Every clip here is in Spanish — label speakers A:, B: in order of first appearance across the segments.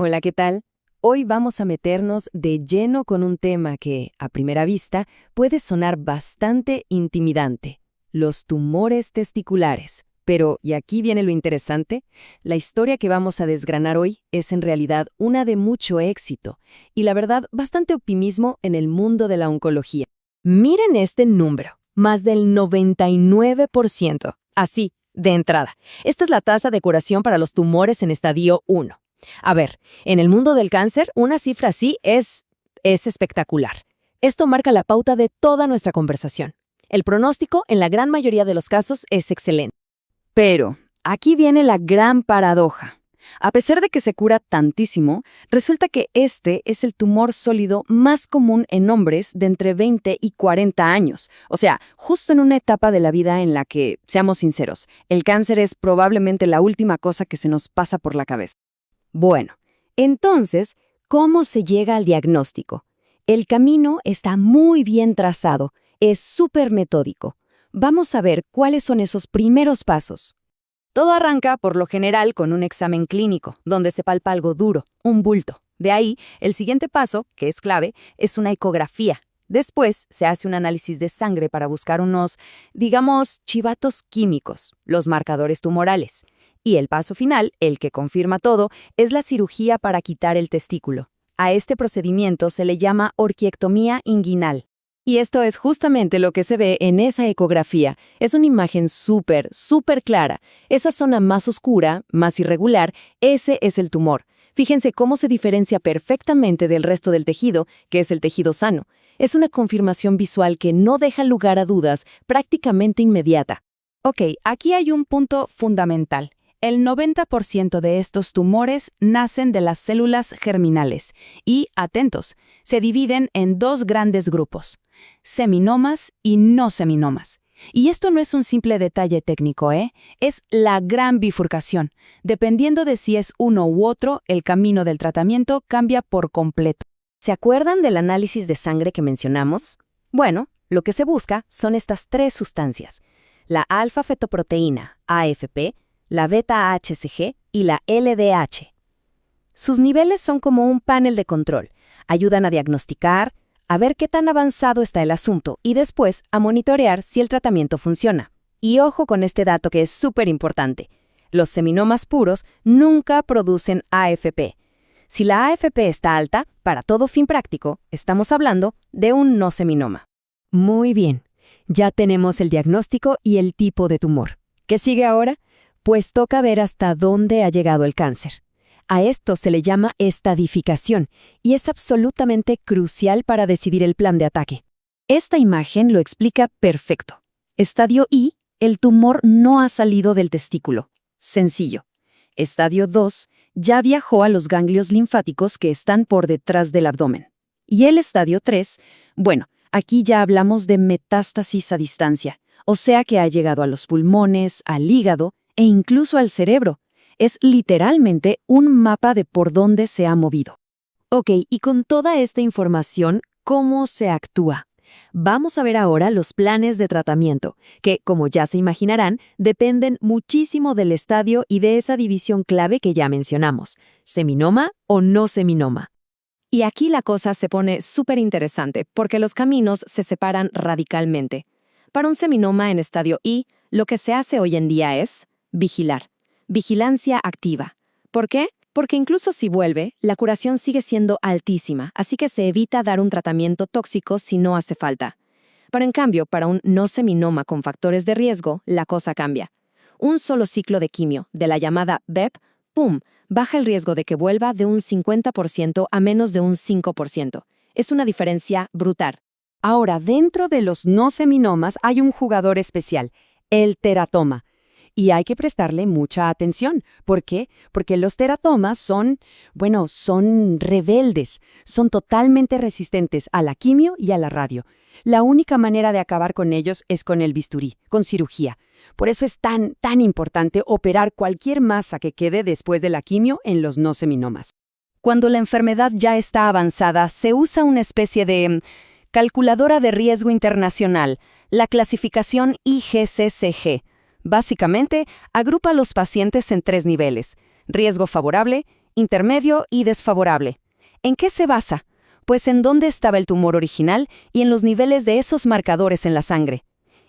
A: Hola, ¿qué tal? Hoy vamos a meternos de lleno con un tema que, a primera vista, puede sonar bastante intimidante: los tumores testiculares. Pero, y aquí viene lo interesante, la historia que vamos a desgranar hoy es en realidad una de mucho éxito y, la verdad, bastante optimismo en el mundo de la oncología. Miren este número, más del 99%. Así, de entrada. Esta es la tasa de curación para los tumores en estadio 1. A ver, en el mundo del cáncer, una cifra así es espectacular. Esto marca la pauta de toda nuestra conversación. El pronóstico, en la gran mayoría de los casos, es excelente. Pero aquí viene la gran paradoja. A pesar de que se cura tantísimo, resulta que este es el tumor sólido más común en hombres de entre 20 y 40 años. O sea, justo en una etapa de la vida en la que, seamos sinceros, el cáncer es probablemente la última cosa que se nos pasa por la cabeza. Bueno, entonces, ¿cómo se llega al diagnóstico? El camino está muy bien trazado, es súper metódico. Vamos a ver cuáles son esos primeros pasos. Todo arranca, por lo general, con un examen clínico, donde se palpa algo duro, un bulto. De ahí, el siguiente paso, que es clave, es una ecografía. Después, se hace un análisis de sangre para buscar unos, digamos, chivatos químicos, los marcadores tumorales. Y el paso final, el que confirma todo, es la cirugía para quitar el testículo. A este procedimiento se le llama orquiectomía inguinal. Y esto es justamente lo que se ve en esa ecografía. Es una imagen súper clara. Esa zona más oscura, más irregular, ese es el tumor. Fíjense cómo se diferencia perfectamente del resto del tejido, que es el tejido sano. Es una confirmación visual que no deja lugar a dudas, prácticamente inmediata.
B: Ok, aquí hay un punto fundamental. El 90% de estos tumores nacen de las células germinales y, atentos, se dividen en dos grandes grupos: seminomas y no seminomas. Y esto no es un simple detalle técnico, es la gran bifurcación. Dependiendo de si es uno u otro, el camino del tratamiento cambia por completo.
A: ¿Se acuerdan del análisis de sangre que mencionamos? Bueno, lo que se busca son estas tres sustancias: la alfa-fetoproteína, AFP, la beta-HCG y la LDH. Sus niveles son como un panel de control. Ayudan a diagnosticar, a ver qué tan avanzado está el asunto y después a monitorear si el tratamiento funciona. Y ojo con este dato que es súper importante: los seminomas puros nunca producen AFP. Si la AFP está alta, para todo fin práctico, estamos hablando de un no seminoma. Muy bien, ya tenemos el diagnóstico y el tipo de tumor. ¿Qué sigue ahora? Pues toca ver hasta dónde ha llegado el cáncer. A esto se le llama estadificación y es absolutamente crucial para decidir el plan de ataque. Esta imagen lo explica perfecto. Estadio I, el tumor no ha salido del testículo. Sencillo. Estadio 2, ya viajó a los ganglios linfáticos que están por detrás del abdomen. Y el estadio 3, bueno, aquí ya hablamos de metástasis a distancia, o sea que ha llegado a los pulmones, al hígado e incluso al cerebro. Es literalmente un mapa de por dónde se ha movido. Ok, y con toda esta información, ¿cómo se actúa? Vamos a ver ahora los planes de tratamiento, que, como ya se imaginarán, dependen muchísimo del estadio y de esa división clave que ya mencionamos: seminoma o no seminoma. Y aquí la cosa se pone súper interesante porque los caminos se separan radicalmente. Para un seminoma en estadio I, lo que se hace hoy en día es vigilar. Vigilancia activa. ¿Por qué? Porque incluso si vuelve, la curación sigue siendo altísima, así que se evita dar un tratamiento tóxico si no hace falta. Pero en cambio, para un no seminoma con factores de riesgo, la cosa cambia. Un solo ciclo de quimio, de la llamada BEP, ¡pum!, baja el riesgo de que vuelva de un 50% a menos de un 5%. Es una diferencia brutal. Ahora, dentro de los no seminomas hay un jugador especial: el teratoma. Y hay que prestarle mucha atención. ¿Por qué? Porque los teratomas son rebeldes, son totalmente resistentes a la quimio y a la radio. La única manera de acabar con ellos es con el bisturí, con cirugía. Por eso es tan importante operar cualquier masa que quede después de la quimio en los no seminomas. Cuando la enfermedad ya está avanzada, se usa una especie de calculadora de riesgo internacional, la clasificación IGCCG. Básicamente, agrupa a los pacientes en 3 niveles: riesgo favorable, intermedio y desfavorable. ¿En qué se basa? Pues en dónde estaba el tumor original y en los niveles de esos marcadores en la sangre.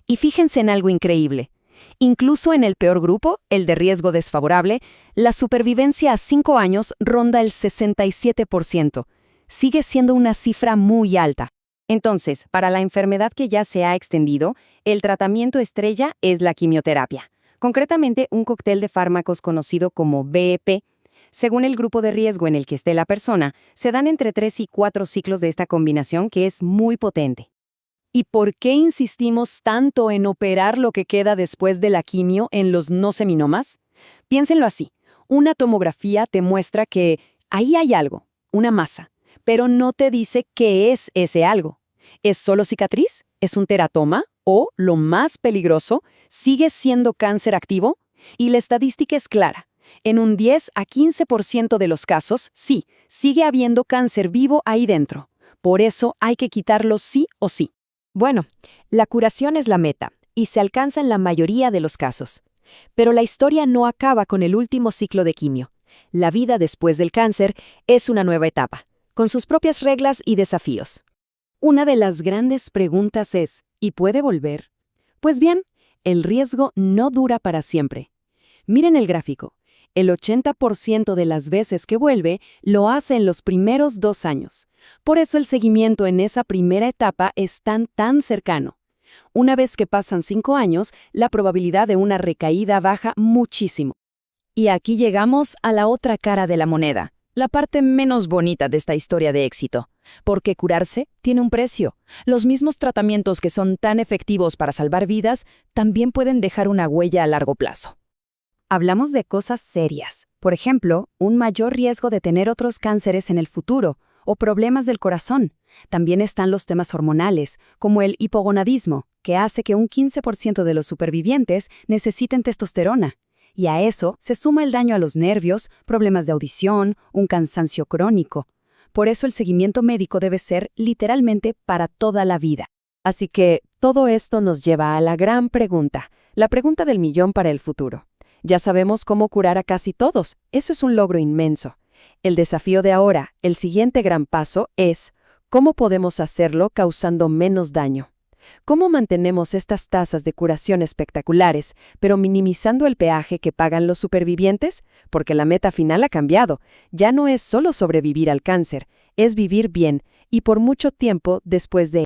A: Y fíjense en algo increíble. Incluso en el peor grupo, el de riesgo desfavorable, la supervivencia a 5 años ronda el 67%. Sigue siendo una cifra muy alta. Entonces, para la enfermedad que ya se ha extendido, el tratamiento estrella es la quimioterapia. Concretamente, un cóctel de fármacos conocido como BEP. Según el grupo de riesgo en el que esté la persona, se dan entre 3 y 4 ciclos de esta combinación que es muy potente. ¿Y por qué insistimos tanto en operar lo que queda después de la quimio en los no seminomas? Piénsenlo así. Una tomografía te muestra que ahí hay algo, una masa, pero no te dice qué es ese algo. ¿Es solo cicatriz? ¿Es un teratoma? ¿O, lo más peligroso, sigue siendo cáncer activo? Y la estadística es clara. En un 10 a 15% de los casos, sí, sigue habiendo cáncer vivo ahí dentro. Por eso hay que quitarlo sí o sí. Bueno, la curación es la meta, y se alcanza en la mayoría de los casos. Pero la historia no acaba con el último ciclo de quimio. La vida después del cáncer es una nueva etapa, con sus propias reglas y desafíos. Una de las grandes preguntas es, ¿y puede volver? Pues bien, el riesgo no dura para siempre. Miren el gráfico. El 80% de las veces que vuelve lo hace en los primeros 2 años. Por eso el seguimiento en esa primera etapa es tan cercano. Una vez que pasan 5 años, la probabilidad de una recaída baja muchísimo. Y aquí llegamos a la otra cara de la moneda, la parte menos bonita de esta historia de éxito. Porque curarse tiene un precio. Los mismos tratamientos que son tan efectivos para salvar vidas también pueden dejar una huella a largo plazo. Hablamos de cosas serias, por ejemplo, un mayor riesgo de tener otros cánceres en el futuro o problemas del corazón. También están los temas hormonales, como el hipogonadismo, que hace que un 15% de los supervivientes necesiten testosterona. Y a eso se suma el daño a los nervios, problemas de audición, un cansancio crónico. Por eso el seguimiento médico debe ser literalmente para toda la vida. Así que todo esto nos lleva a la gran pregunta, la pregunta del millón para el futuro. Ya sabemos cómo curar a casi todos. Eso es un logro inmenso. El desafío de ahora, el siguiente gran paso, es ¿cómo podemos hacerlo causando menos daño? ¿Cómo mantenemos estas tasas de curación espectaculares, pero minimizando el peaje que pagan los supervivientes? Porque la meta final ha cambiado. Ya no es solo sobrevivir al cáncer, es vivir bien y por mucho tiempo después de